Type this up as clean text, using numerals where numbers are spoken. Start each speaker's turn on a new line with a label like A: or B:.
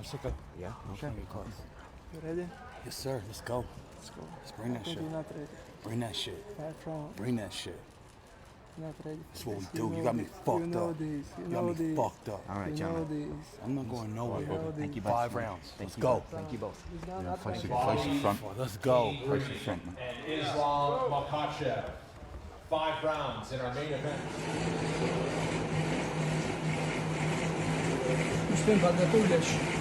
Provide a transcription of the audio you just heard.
A: Let's take a.
B: Yeah. Okay.
C: You ready?
A: Yes, sir. Let's go.
C: Let's go.
A: Let's bring that
C: I think
A: shit.
C: you're not ready.
A: Bring that shit.
C: Far from
A: Bring that shit.
C: not ready.
A: That's what we
C: this.
A: do. You
C: know
A: got me
C: this.
A: fucked
C: You know
A: up.
C: this.
A: You
C: You
A: got
C: know
A: me
C: this.
A: fucked up.
B: All right,
C: You know
B: gentlemen.
C: this.
A: I'm not going nowhere.
C: You know
B: Thank you
C: this.
B: both.
A: 5 rounds.
B: Thank
A: Let's
B: you
A: go.
B: both. Thank you both.
C: It's not,
B: Yeah,
C: not
B: face
C: ready.
B: it front.
A: Let's go.
B: Face it front, man.
D: And Islam Makhachev. 5 rounds in our main event.
E: Устим, подготовь дальше.